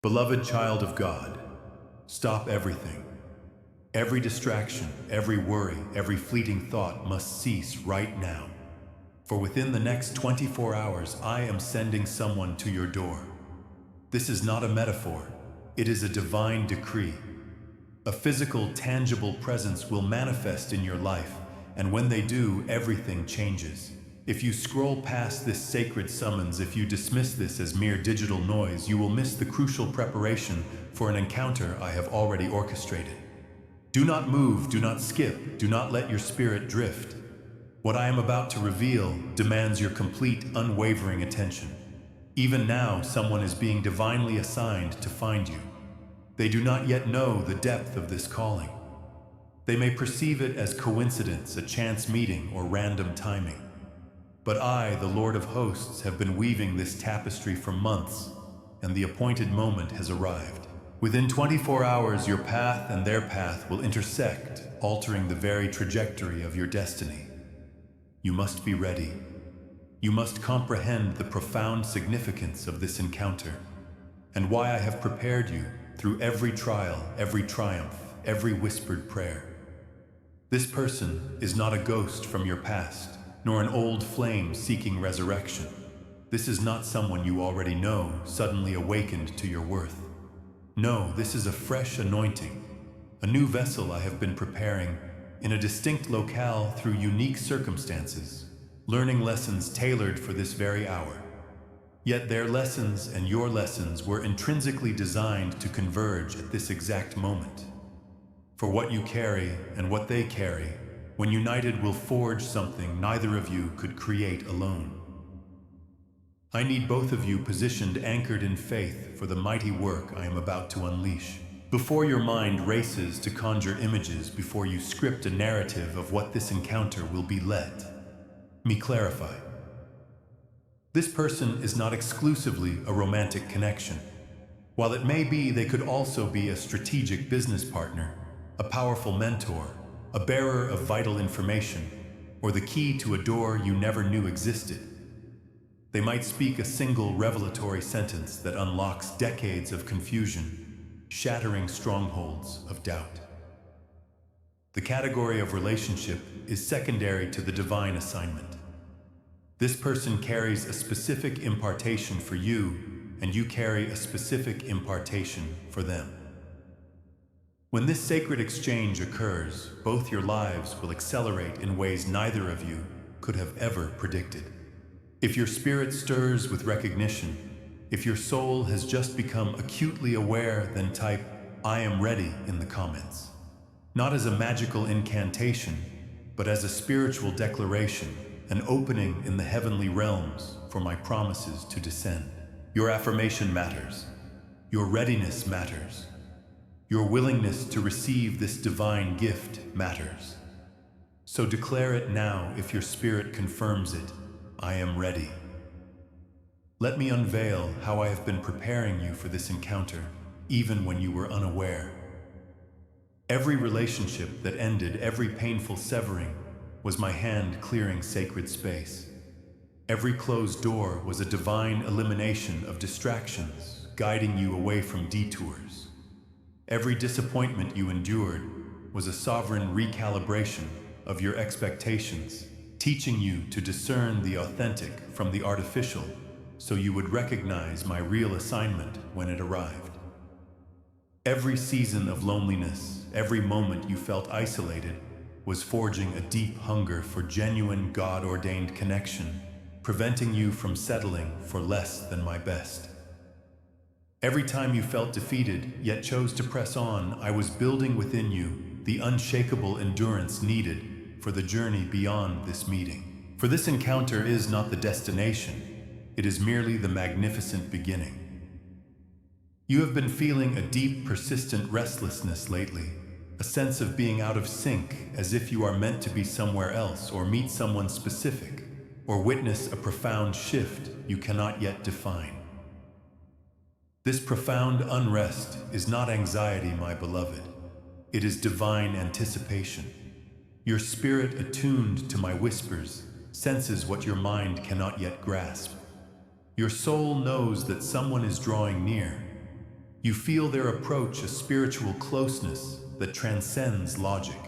Beloved child of God, stop everything. Every distraction, every worry, every fleeting thought must cease right now. For within the next 24 hours, I am sending someone to your door. This is not a metaphor. It is a divine decree. A physical, tangible presence will manifest in your life, and when they do, everything changes. If you scroll past this sacred summons, if you dismiss this as mere digital noise, you will miss the crucial preparation for an encounter I have already orchestrated. Do not move, do not skip, do not let your spirit drift. What I am about to reveal demands your complete, unwavering attention. Even now, someone is being divinely assigned to find you. They do not yet know the depth of this calling. They may perceive it as coincidence, a chance meeting, or random timing. But I, the Lord of Hosts, have been weaving this tapestry for months, and the appointed moment has arrived. Within 24 hours, your path and their path will intersect, altering the very trajectory of your destiny. You must be ready. You must comprehend the profound significance of this encounter, and why I have prepared you through every trial, every triumph, every whispered prayer. This person is not a ghost from your past, nor an old flame seeking resurrection. This is not someone you already know, suddenly awakened to your worth. No, this is a fresh anointing, a new vessel I have been preparing in a distinct locale through unique circumstances, learning lessons tailored for this very hour. Yet their lessons and your lessons were intrinsically designed to converge at this exact moment. For what you carry and what they carry, when united, will forge something neither of you could create alone. I need both of you positioned, anchored in faith for the mighty work I am about to unleash. Before your mind races to conjure images, before you script a narrative of what this encounter will be, let me clarify. This person is not exclusively a romantic connection. While it may be, they could also be a strategic business partner, a powerful mentor, a bearer of vital information, or the key to a door you never knew existed. They might speak a single revelatory sentence that unlocks decades of confusion, shattering strongholds of doubt. The category of relationship is secondary to the divine assignment. This person carries a specific impartation for you, and you carry a specific impartation for them. When this sacred exchange occurs, both your lives will accelerate in ways neither of you could have ever predicted. If your spirit stirs with recognition, if your soul has just become acutely aware, then type "I am ready" in the comments. Not as a magical incantation, but as a spiritual declaration, an opening in the heavenly realms for my promises to descend. Your affirmation matters. Your readiness matters. Your willingness to receive this divine gift matters. So declare it now if your spirit confirms it. I am ready. Let me unveil how I have been preparing you for this encounter, even when you were unaware. Every relationship that ended, every painful severing, was my hand clearing sacred space. Every closed door was a divine elimination of distractions, guiding you away from detours. Every disappointment you endured was a sovereign recalibration of your expectations, teaching you to discern the authentic from the artificial, so you would recognize my real assignment when it arrived. Every season of loneliness, every moment you felt isolated, was forging a deep hunger for genuine God-ordained connection, preventing you from settling for less than my best. Every time you felt defeated, yet chose to press on, I was building within you the unshakable endurance needed for the journey beyond this meeting. For this encounter is not the destination, it is merely the magnificent beginning. You have been feeling a deep, persistent restlessness lately, a sense of being out of sync, as if you are meant to be somewhere else, or meet someone specific, or witness a profound shift you cannot yet define. This profound unrest is not anxiety, my beloved. It is divine anticipation. Your spirit, attuned to my whispers, senses what your mind cannot yet grasp. Your soul knows that someone is drawing near, You feel their approach a spiritual closeness that transcends logic.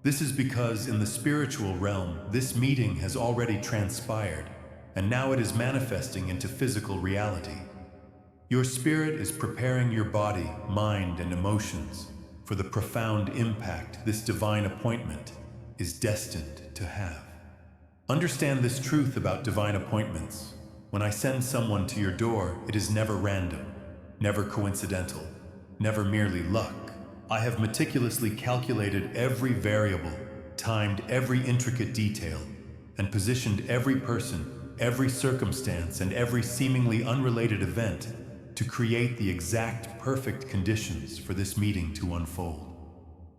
This is because in the spiritual realm, this meeting has already transpired, and now it is manifesting into physical reality. Your spirit is preparing your body, mind, and emotions for the profound impact this divine appointment is destined to have. Understand this truth about divine appointments. When I send someone to your door, it is never random, never coincidental, never merely luck. I have meticulously calculated every variable, timed every intricate detail, and positioned every person, every circumstance, and every seemingly unrelated event to create the exact perfect conditions for this meeting to unfold.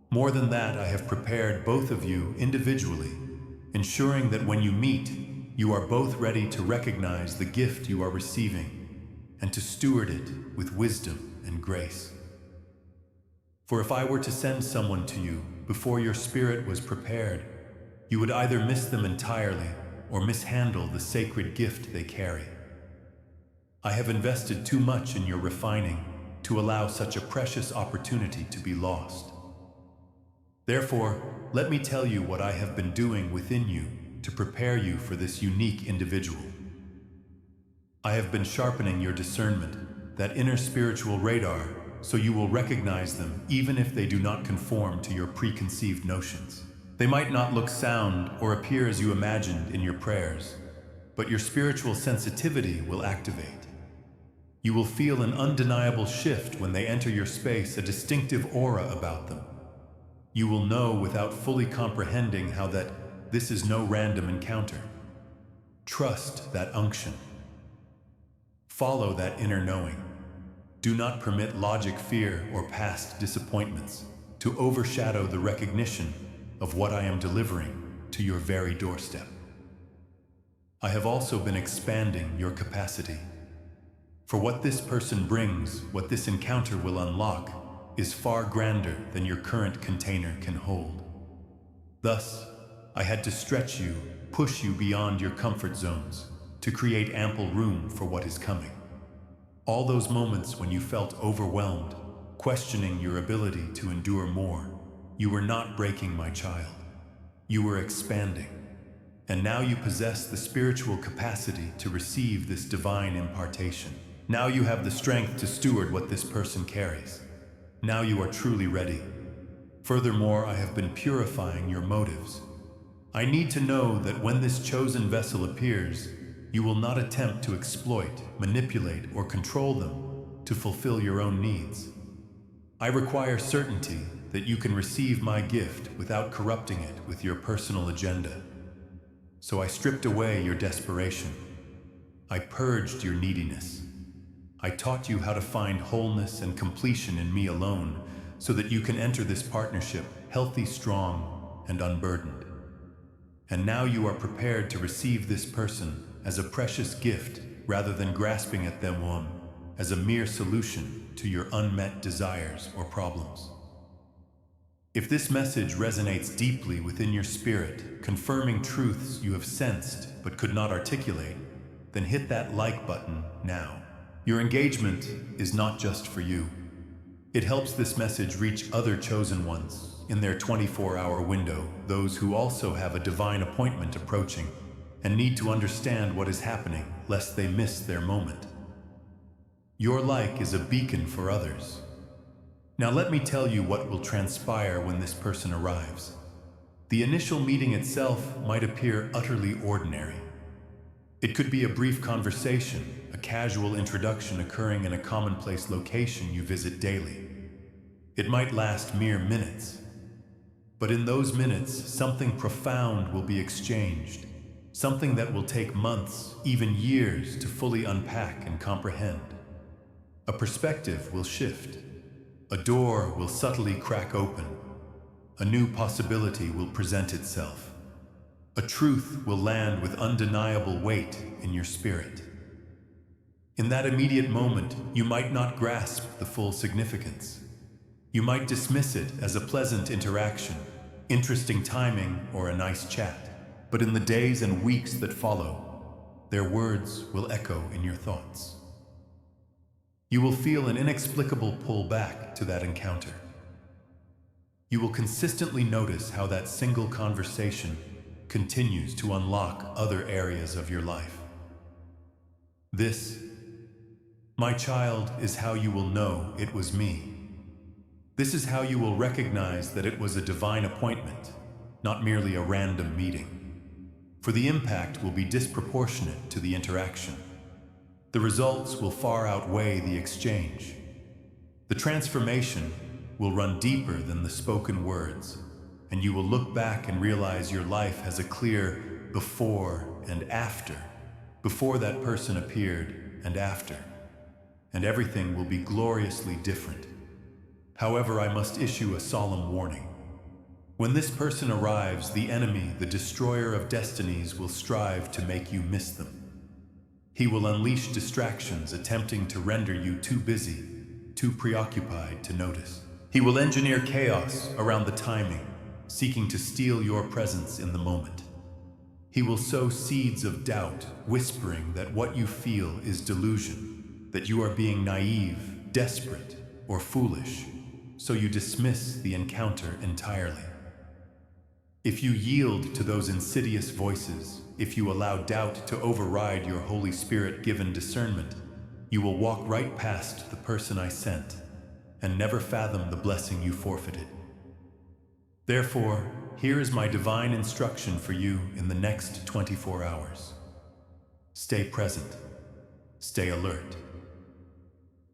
More than that, I have prepared both of you individually, ensuring that when you meet, you are both ready to recognize the gift you are receiving and to steward it with wisdom and grace. For if I were to send someone to you before your spirit was prepared, you would either miss them entirely or mishandle the sacred gift they carry. I have invested too much in your refining to allow such a precious opportunity to be lost. Therefore, let me tell you what I have been doing within you to prepare you for this unique individual. I have been sharpening your discernment, that inner spiritual radar, so you will recognize them even if they do not conform to your preconceived notions. They might not look sound or appear as you imagined in your prayers, but your spiritual sensitivity will activate. You will feel an undeniable shift when they enter your space, a distinctive aura about them. You will know without fully comprehending how that this is no random encounter. Trust that unction. Follow that inner knowing. Do not permit logic, fear, or past disappointments to overshadow the recognition of what I am delivering to your very doorstep. I have also been expanding your capacity. For what this person brings, what this encounter will unlock, is far grander than your current container can hold. Thus, I had to stretch you, push you beyond your comfort zones, to create ample room for what is coming. All those moments when you felt overwhelmed, questioning your ability to endure more, you were not breaking, my child. You were expanding. And now you possess the spiritual capacity to receive this divine impartation. Now you have the strength to steward what this person carries. Now you are truly ready. Furthermore, I have been purifying your motives. I need to know that when this chosen vessel appears, you will not attempt to exploit, manipulate, or control them to fulfill your own needs. I require certainty that you can receive my gift without corrupting it with your personal agenda. So I stripped away your desperation. I purged your neediness. I taught you how to find wholeness and completion in me alone, so that you can enter this partnership healthy, strong, and unburdened. And now you are prepared to receive this person as a precious gift rather than grasping at them as a mere solution to your unmet desires or problems. If this message resonates deeply within your spirit, confirming truths you have sensed but could not articulate, then hit that like button now. Your engagement is not just for you. It helps this message reach other chosen ones in their 24-hour window, those who also have a divine appointment approaching and need to understand what is happening lest they miss their moment. Your like is a beacon for others. Now let me tell you what will transpire when this person arrives. The initial meeting itself might appear utterly ordinary. It could be a brief conversation, a casual introduction occurring in a commonplace location you visit daily. It might last mere minutes. But in those minutes, something profound will be exchanged, something that will take months, even years, to fully unpack and comprehend. A perspective will shift. A door will subtly crack open. A new possibility will present itself. A truth will land with undeniable weight in your spirit. In that immediate moment, you might not grasp the full significance. You might dismiss it as a pleasant interaction, interesting timing, or a nice chat. But in the days and weeks that follow, their words will echo in your thoughts. You will feel an inexplicable pull back to that encounter. You will consistently notice how that single conversation continues to unlock other areas of your life. This, my child, is how you will know it was me. This is how you will recognize that it was a divine appointment, not merely a random meeting. For the impact will be disproportionate to the interaction. The results will far outweigh the exchange. The transformation will run deeper than the spoken words, and you will look back and realize your life has a clear before and after, before that person appeared and after, and everything will be gloriously different. However, I must issue a solemn warning. When this person arrives, the enemy, the destroyer of destinies, will strive to make you miss them. He will unleash distractions, attempting to render you too busy, too preoccupied to notice. He will engineer chaos around the timing, seeking to steal your presence in the moment. He will sow seeds of doubt, whispering that what you feel is delusion, that you are being naive, desperate, or foolish, so you dismiss the encounter entirely. If you yield to those insidious voices, if you allow doubt to override your Holy Spirit-given discernment, you will walk right past the person I sent and never fathom the blessing you forfeited. Therefore, here is my divine instruction for you in the next 24 hours. Stay present. Stay alert.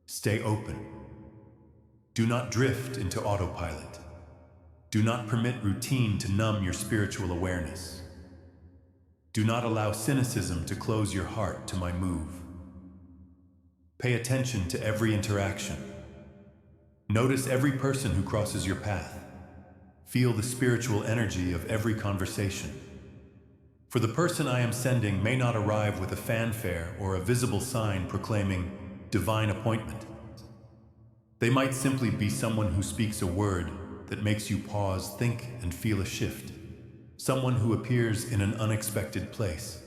Stay open. Do not drift into autopilot. Do not permit routine to numb your spiritual awareness. Do not allow cynicism to close your heart to my move. Pay attention to every interaction. Notice every person who crosses your path. Feel the spiritual energy of every conversation. For the person I am sending may not arrive with a fanfare or a visible sign proclaiming divine appointment. They might simply be someone who speaks a word that makes you pause, think, and feel a shift. Someone who appears in an unexpected place.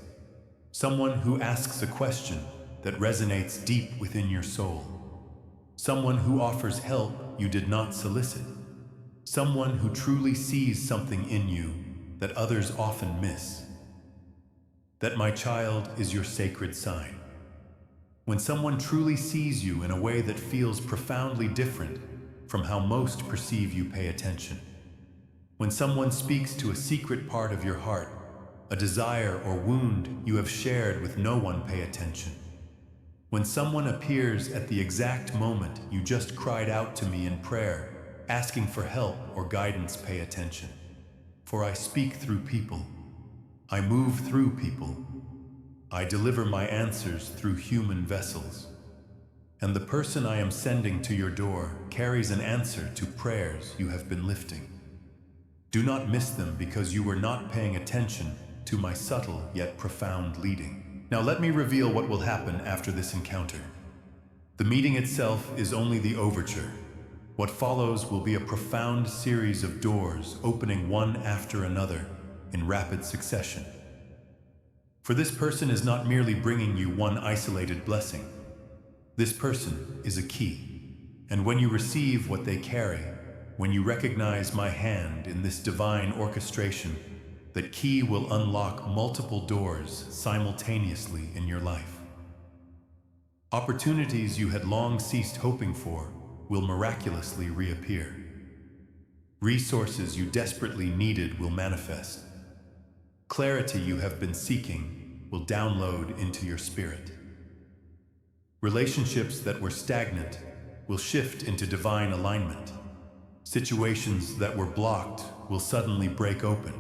Someone who asks a question that resonates deep within your soul. Someone who offers help you did not solicit. Someone who truly sees something in you that others often miss. That, my child, is your sacred sign. When someone truly sees you in a way that feels profoundly different from how most perceive you, pay attention. When someone speaks to a secret part of your heart, a desire or wound you have shared with no one, pay attention. When someone appears at the exact moment you just cried out to me in prayer, asking for help or guidance, pay attention. For I speak through people. I move through people. I deliver my answers through human vessels. And the person I am sending to your door carries an answer to prayers you have been lifting. Do not miss them because you were not paying attention to my subtle yet profound leading. Now let me reveal what will happen after this encounter. The meeting itself is only the overture. What follows will be a profound series of doors opening one after another in rapid succession. For this person is not merely bringing you one isolated blessing. This person is a key. And when you receive what they carry, when you recognize my hand in this divine orchestration, that key will unlock multiple doors simultaneously in your life. Opportunities you had long ceased hoping for will miraculously reappear. Resources you desperately needed will manifest. Clarity you have been seeking will download into your spirit. Relationships that were stagnant will shift into divine alignment. Situations that were blocked will suddenly break open.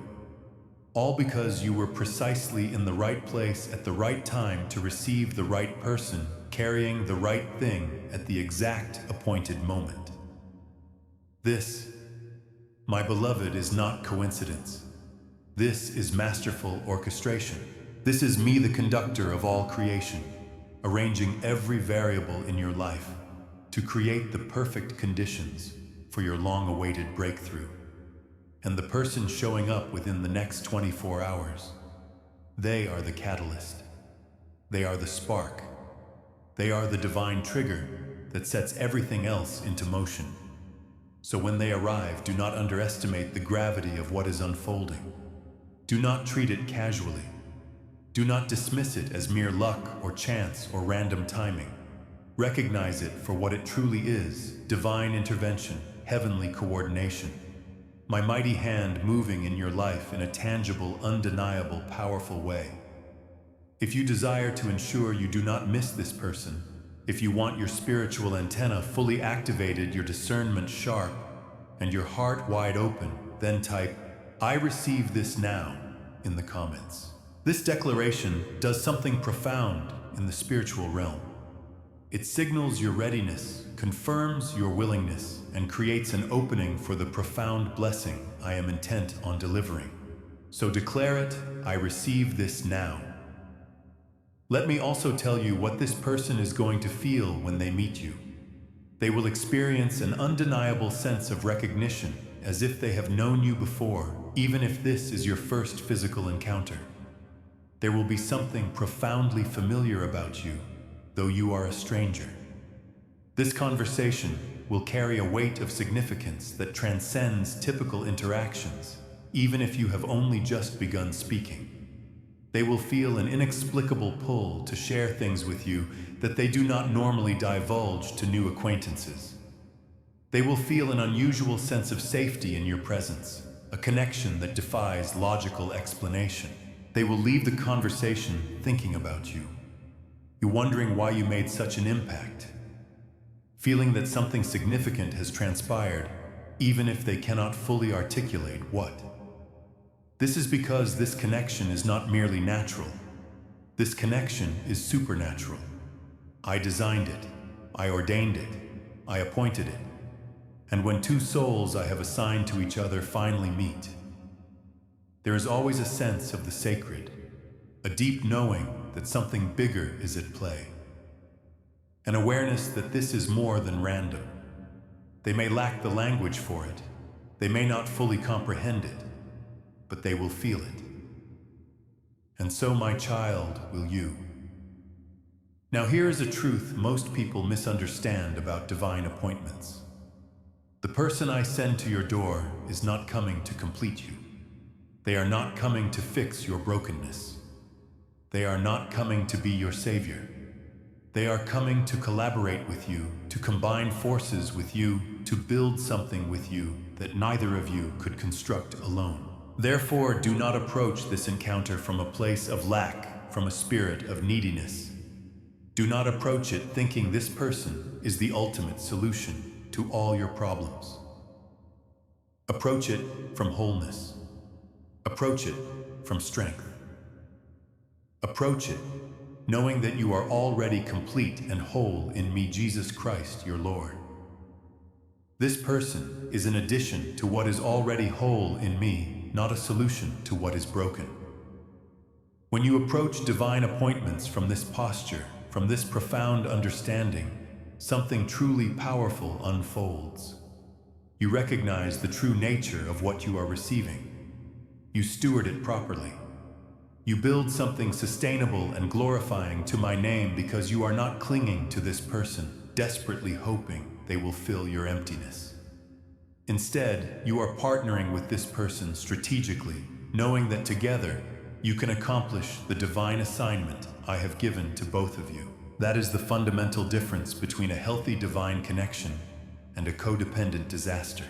All because you were precisely in the right place at the right time to receive the right person, carrying the right thing at the exact appointed moment. This, my beloved, is not coincidence. This is masterful orchestration. This is me, the conductor of all creation, arranging every variable in your life to create the perfect conditions for your long-awaited breakthrough. And the person showing up within the next 24 hours, they are the catalyst. They are the spark. They are the divine trigger that sets everything else into motion. So when they arrive, do not underestimate the gravity of what is unfolding. Do not treat it casually. Do not dismiss it as mere luck or chance or random timing. Recognize it for what it truly is: divine intervention, heavenly coordination. My mighty hand moving in your life in a tangible, undeniable, powerful way. If you desire to ensure you do not miss this person, if you want your spiritual antenna fully activated, your discernment sharp, and your heart wide open, then type, "I receive this now," in the comments. This declaration does something profound in the spiritual realm. It signals your readiness, confirms your willingness, and creates an opening for the profound blessing I am intent on delivering. So declare it, "I receive this now." Let me also tell you what this person is going to feel when they meet you. They will experience an undeniable sense of recognition, as if they have known you before, even if this is your first physical encounter. There will be something profoundly familiar about you, though you are a stranger. This conversation will carry a weight of significance that transcends typical interactions, even if you have only just begun speaking. They will feel an inexplicable pull to share things with you that they do not normally divulge to new acquaintances. They will feel an unusual sense of safety in your presence, a connection that defies logical explanation. They will leave the conversation thinking about you. You're wondering why you made such an impact, feeling that something significant has transpired, even if they cannot fully articulate what. This is because this connection is not merely natural. This connection is supernatural. I designed it, I ordained it, I appointed it. And when two souls I have assigned to each other finally meet, there is always a sense of the sacred, a deep knowing that something bigger is at play, an awareness that this is more than random. They may lack the language for it, they may not fully comprehend it, but they will feel it. And so, my child, will you. Now here is a truth most people misunderstand about divine appointments. The person I send to your door is not coming to complete you. They are not coming to fix your brokenness. They are not coming to be your savior. They are coming to collaborate with you, to combine forces with you, to build something with you that neither of you could construct alone. Therefore, do not approach this encounter from a place of lack, from a spirit of neediness. Do not approach it thinking this person is the ultimate solution to all your problems. Approach it from wholeness. Approach it from strength. Approach it knowing that you are already complete and whole in me, Jesus Christ, your Lord. This person is an addition to what is already whole in me, not a solution to what is broken. When you approach divine appointments from this posture, from this profound understanding, something truly powerful unfolds. You recognize the true nature of what you are receiving. You steward it properly. You build something sustainable and glorifying to my name because you are not clinging to this person, desperately hoping they will fill your emptiness. Instead, you are partnering with this person strategically, knowing that together you can accomplish the divine assignment I have given to both of you. That is the fundamental difference between a healthy divine connection and a codependent disaster.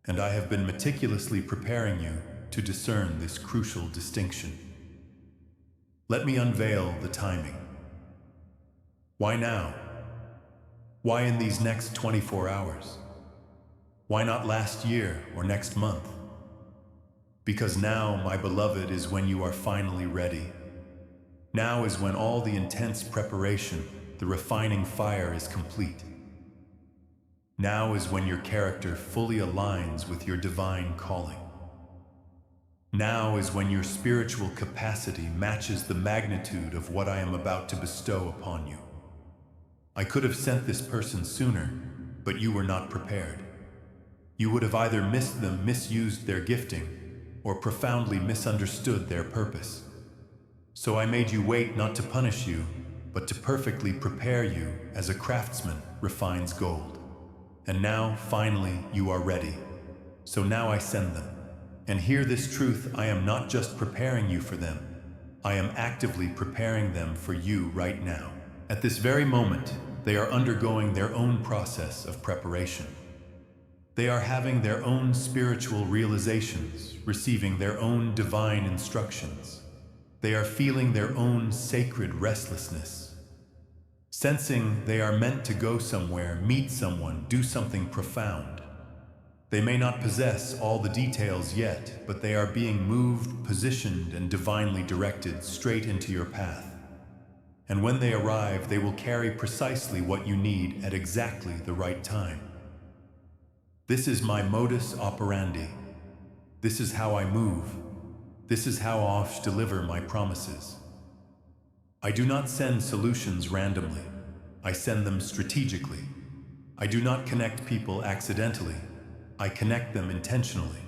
And I have been meticulously preparing you to discern this crucial distinction. Let me unveil the timing. Why now? Why in these next 24 hours? Why not last year or next month? Because now, my beloved, is when you are finally ready. Now is when all the intense preparation, the refining fire is complete. Now is when your character fully aligns with your divine calling. Now is when your spiritual capacity matches the magnitude of what I am about to bestow upon you. I could have sent this person sooner, but you were not prepared. You would have either missed them, misused their gifting, or profoundly misunderstood their purpose. So I made you wait, not to punish you, but to perfectly prepare you as a craftsman refines gold. And now, finally, you are ready. So now I send them. And hear this truth, I am not just preparing you for them. I am actively preparing them for you right now. At this very moment, they are undergoing their own process of preparation. They are having their own spiritual realizations, receiving their own divine instructions. They are feeling their own sacred restlessness, sensing they are meant to go somewhere, meet someone, do something profound. They may not possess all the details yet, but they are being moved, positioned, and divinely directed straight into your path. And when they arrive, they will carry precisely what you need at exactly the right time. This is my modus operandi. This is how I move. This is how I deliver my promises. I do not send solutions randomly. I send them strategically. I do not connect people accidentally. I connect them intentionally.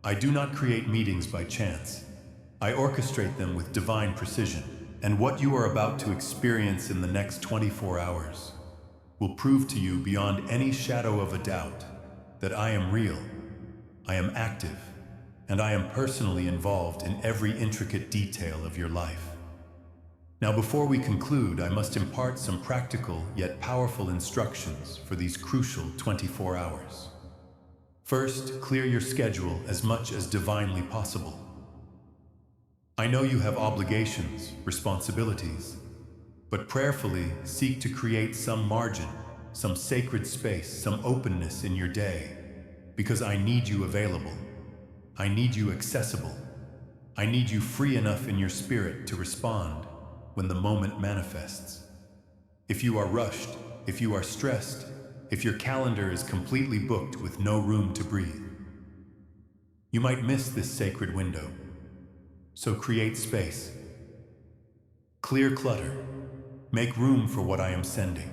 I do not create meetings by chance. I orchestrate them with divine precision. And what you are about to experience in the next 24 hours will prove to you beyond any shadow of a doubt that I am real, I am active, and I am personally involved in every intricate detail of your life. Now, before we conclude, I must impart some practical yet powerful instructions for these crucial 24 hours. First, clear your schedule as much as divinely possible. I know you have obligations, responsibilities, but prayerfully seek to create some margin, some sacred space, some openness in your day, because I need you available. I need you accessible. I need you free enough in your spirit to respond when the moment manifests. If you are rushed, if you are stressed, if your calendar is completely booked with no room to breathe, you might miss this sacred window. So create space. Clear clutter. Make room for what I am sending.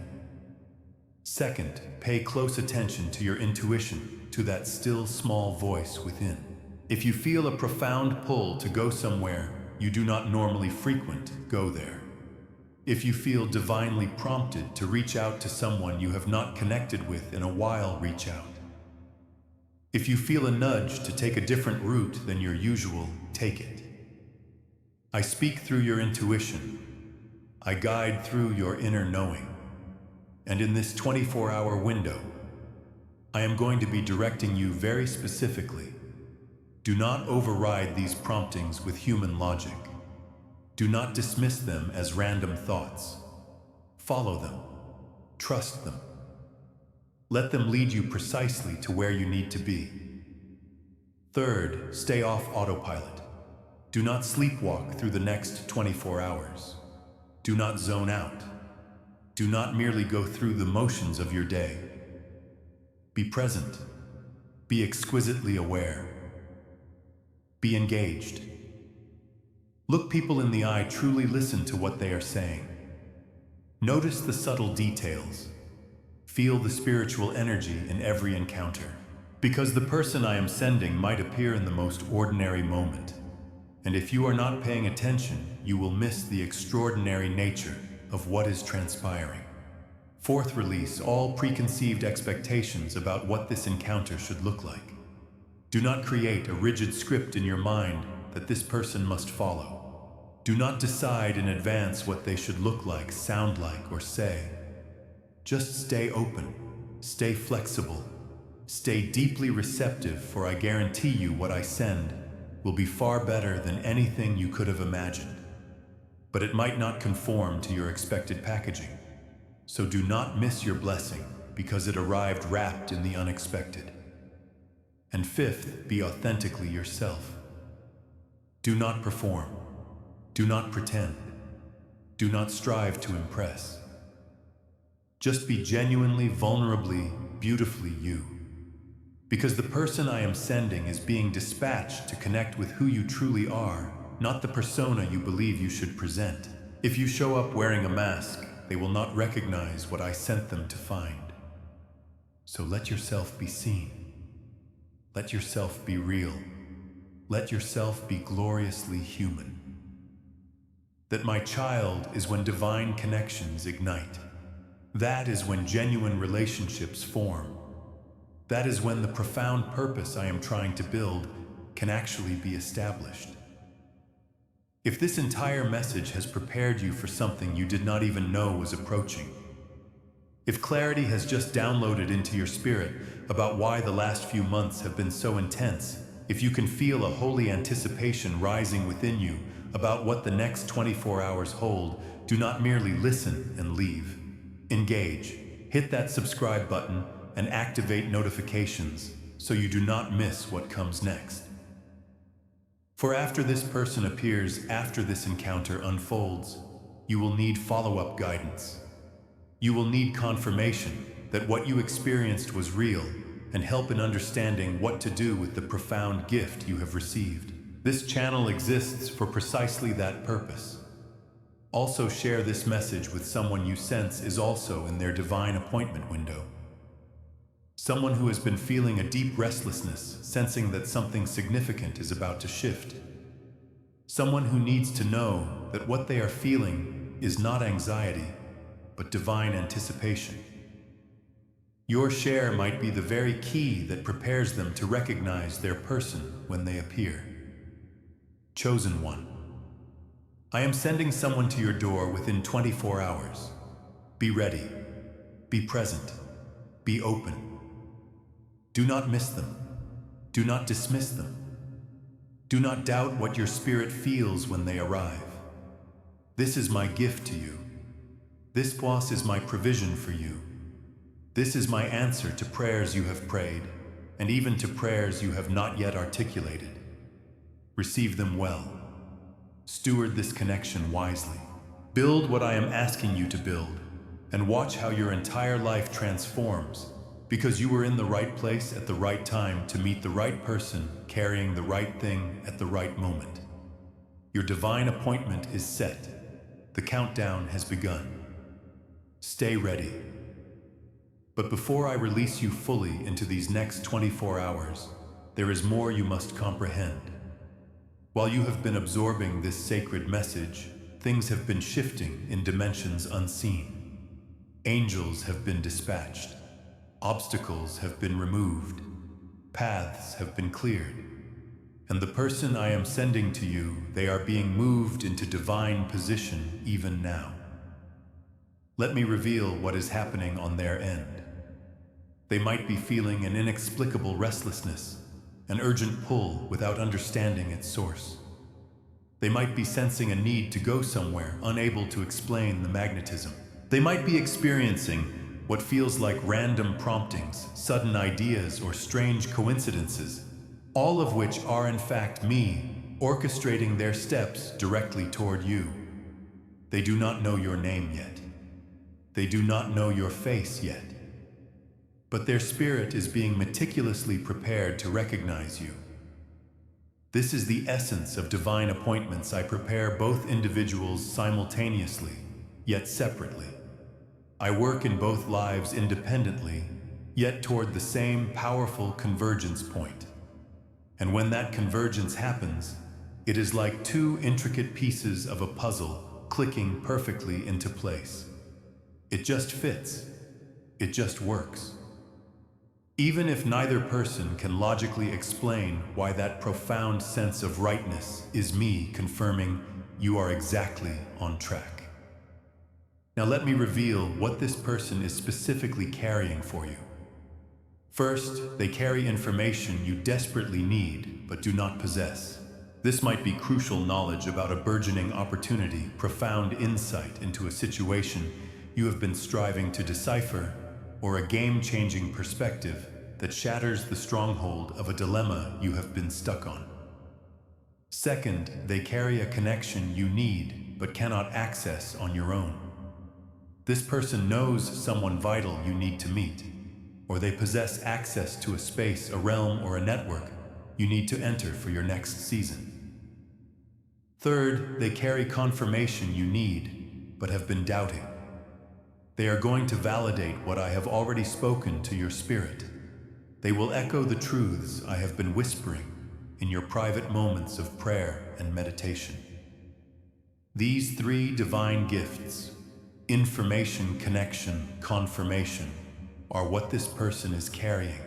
Second, pay close attention to your intuition, to that still small voice within. If you feel a profound pull to go somewhere you do not normally frequent, go there. If you feel divinely prompted to reach out to someone you have not connected with in a while, reach out. If you feel a nudge to take a different route than your usual, take it. I speak through your intuition. I guide through your inner knowing. And in this 24-hour window, I am going to be directing you very specifically. Do not override these promptings with human logic. Do not dismiss them as random thoughts. Follow them. Trust them. Let them lead you precisely to where you need to be. Third, stay off autopilot. Do not sleepwalk through the next 24 hours. Do not zone out. Do not merely go through the motions of your day. Be present. Be exquisitely aware. Be engaged. Look people in the eye, truly listen to what they are saying. Notice the subtle details. Feel the spiritual energy in every encounter. Because the person I am sending might appear in the most ordinary moment. And if you are not paying attention, you will miss the extraordinary nature of what is transpiring. Fourth, release all preconceived expectations about what this encounter should look like. Do not create a rigid script in your mind that this person must follow. Do not decide in advance what they should look like, sound like, or say. Just stay open, stay flexible, stay deeply receptive, for I guarantee you what I send will be far better than anything you could have imagined. But it might not conform to your expected packaging. So do not miss your blessing because it arrived wrapped in the unexpected. And fifth, be authentically yourself. Do not perform. Do not pretend. Do not strive to impress. Just be genuinely, vulnerably, beautifully you. Because the person I am sending is being dispatched to connect with who you truly are, not the persona you believe you should present. If you show up wearing a mask, they will not recognize what I sent them to find. So let yourself be seen. Let yourself be real. Let yourself be gloriously human. That my child is when divine connections ignite. That is when genuine relationships form. That is when the profound purpose I am trying to build can actually be established. If this entire message has prepared you for something you did not even know was approaching, if clarity has just downloaded into your spirit about why the last few months have been so intense, if you can feel a holy anticipation rising within you about what the next 24 hours hold, do not merely listen and leave. Engage, hit that subscribe button, and activate notifications so you do not miss what comes next. For after this person appears, after this encounter unfolds, you will need follow-up guidance. You will need confirmation that what you experienced was real and help in understanding what to do with the profound gift you have received. This channel exists for precisely that purpose. Also share this message with someone you sense is also in their divine appointment window. Someone who has been feeling a deep restlessness, sensing that something significant is about to shift. Someone who needs to know that what they are feeling is not anxiety, but divine anticipation. Your share might be the very key that prepares them to recognize their person when they appear. Chosen one. I am sending someone to your door within 24 hours. Be ready. Be present. Be open. Do not miss them. Do not dismiss them. Do not doubt what your spirit feels when they arrive. This is my gift to you. This boss is my provision for you. This is my answer to prayers you have prayed, and even to prayers you have not yet articulated. Receive them well. Steward this connection wisely. Build what I am asking you to build, and watch how your entire life transforms, because you were in the right place at the right time to meet the right person carrying the right thing at the right moment. Your divine appointment is set. The countdown has begun. Stay ready. But before I release you fully into these next 24 hours, there is more you must comprehend. While you have been absorbing this sacred message, things have been shifting in dimensions unseen. Angels have been dispatched. Obstacles have been removed. Paths have been cleared. And the person I am sending to you, they are being moved into divine position even now. Let me reveal what is happening on their end. They might be feeling an inexplicable restlessness, an urgent pull without understanding its source. They might be sensing a need to go somewhere, unable to explain the magnetism. They might be experiencing what feels like random promptings, sudden ideas, or strange coincidences, all of which are in fact me orchestrating their steps directly toward you. They do not know your name yet. They do not know your face yet. But their spirit is being meticulously prepared to recognize you. This is the essence of divine appointments. I prepare both individuals simultaneously, yet separately. I work in both lives independently, yet toward the same powerful convergence point. And when that convergence happens, it is like two intricate pieces of a puzzle clicking perfectly into place. It just fits. It just works. Even if neither person can logically explain why that profound sense of rightness is me confirming you are exactly on track. Now let me reveal what this person is specifically carrying for you. First, they carry information you desperately need but do not possess. This might be crucial knowledge about a burgeoning opportunity, profound insight into a situation you have been striving to decipher, or a game-changing perspective that shatters the stronghold of a dilemma you have been stuck on. Second, they carry a connection you need but cannot access on your own. This person knows someone vital you need to meet, or they possess access to a space, a realm, or a network you need to enter for your next season. Third, they carry confirmation you need but have been doubting. They are going to validate what I have already spoken to your spirit. They will echo the truths I have been whispering in your private moments of prayer and meditation. These three divine gifts, information, connection, confirmation, are what this person is carrying.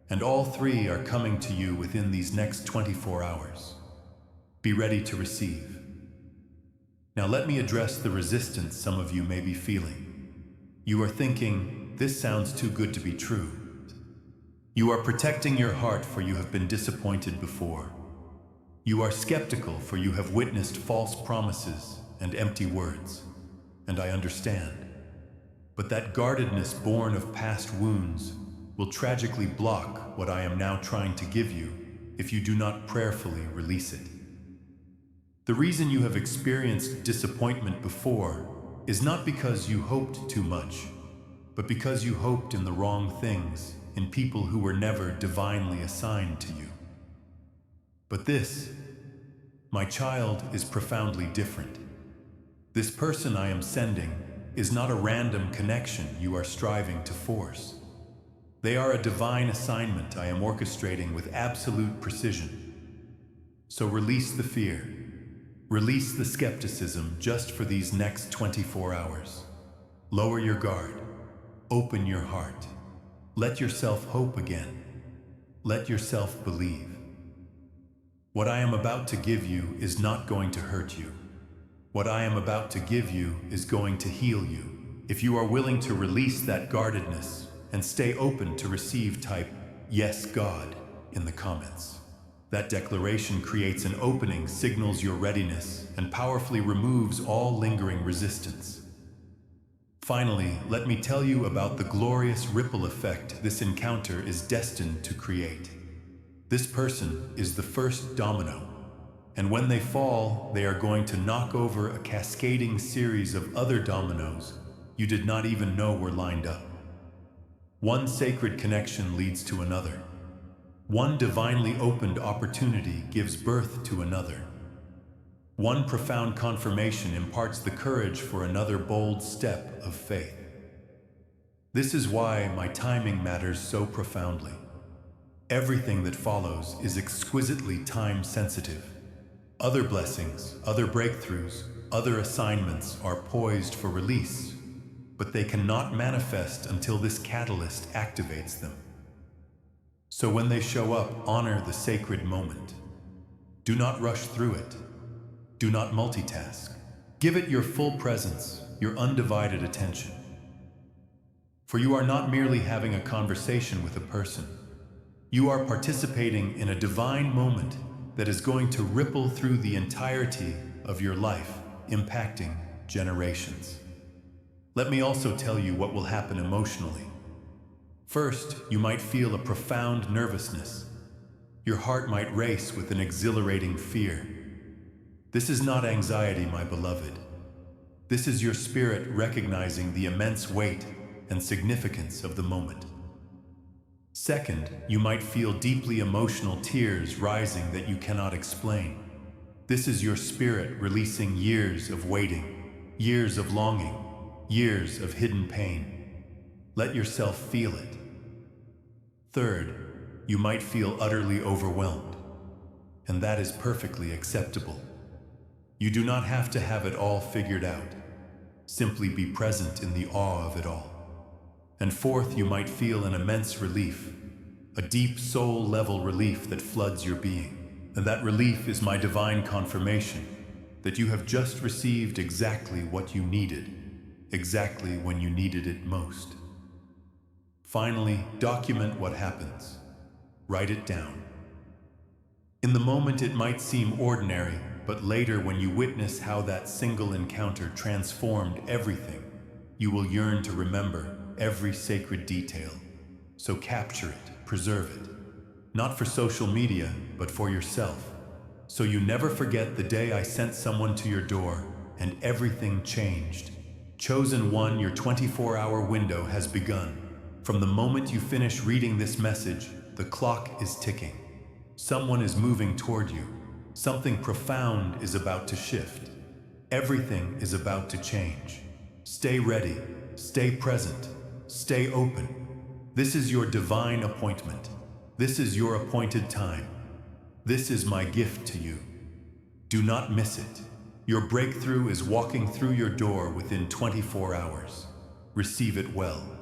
And all three are coming to you within these next 24 hours. Be ready to receive. Now let me address the resistance some of you may be feeling. You are thinking, this sounds too good to be true. You are protecting your heart, for you have been disappointed before. You are skeptical, for you have witnessed false promises and empty words. And I understand. But that guardedness born of past wounds will tragically block what I am now trying to give you if you do not prayerfully release it. The reason you have experienced disappointment before is not because you hoped too much, but because you hoped in the wrong things, in people who were never divinely assigned to you. But this, my child, is profoundly different. This person I am sending is not a random connection you are striving to force. They are a divine assignment I am orchestrating with absolute precision. So release the fear. Release the skepticism just for these next 24 hours. Lower your guard. Open your heart. Let yourself hope again. Let yourself believe. What I am about to give you is not going to hurt you. What I am about to give you is going to heal you. If you are willing to release that guardedness and stay open to receive, type, "Yes, God," in the comments. That declaration creates an opening, signals your readiness, and powerfully removes all lingering resistance. Finally, let me tell you about the glorious ripple effect this encounter is destined to create. This person is the first domino, and when they fall, they are going to knock over a cascading series of other dominoes you did not even know were lined up. One sacred connection leads to another. One divinely opened opportunity gives birth to another. One profound confirmation imparts the courage for another bold step of faith. This is why my timing matters so profoundly. Everything that follows is exquisitely time-sensitive. Other blessings, other breakthroughs, other assignments are poised for release, but they cannot manifest until this catalyst activates them. So when they show up, honor the sacred moment. Do not rush through it. Do not multitask. Give it your full presence, your undivided attention. For you are not merely having a conversation with a person. You are participating in a divine moment that is going to ripple through the entirety of your life, impacting generations. Let me also tell you what will happen emotionally. First, you might feel a profound nervousness. Your heart might race with an exhilarating fear. This is not anxiety, my beloved. This is your spirit recognizing the immense weight and significance of the moment. Second, you might feel deeply emotional tears rising that you cannot explain. This is your spirit releasing years of waiting, years of longing, years of hidden pain. Let yourself feel it. Third, you might feel utterly overwhelmed, and that is perfectly acceptable. You do not have to have it all figured out. Simply be present in the awe of it all. And fourth, you might feel an immense relief, a deep soul-level relief that floods your being. And that relief is my divine confirmation that you have just received exactly what you needed, exactly when you needed it most. Finally, document what happens. Write it down. In the moment it might seem ordinary, but later when you witness how that single encounter transformed everything, you will yearn to remember every sacred detail. So capture it, preserve it. Not for social media, but for yourself. So you never forget the day I sent someone to your door and everything changed. Chosen one, your 24-hour window has begun. From the moment you finish reading this message, the clock is ticking. Someone is moving toward you. Something profound is about to shift. Everything is about to change. Stay ready, stay present, stay open. This is your divine appointment. This is your appointed time. This is my gift to you. Do not miss it. Your breakthrough is walking through your door within 24 hours. Receive it well.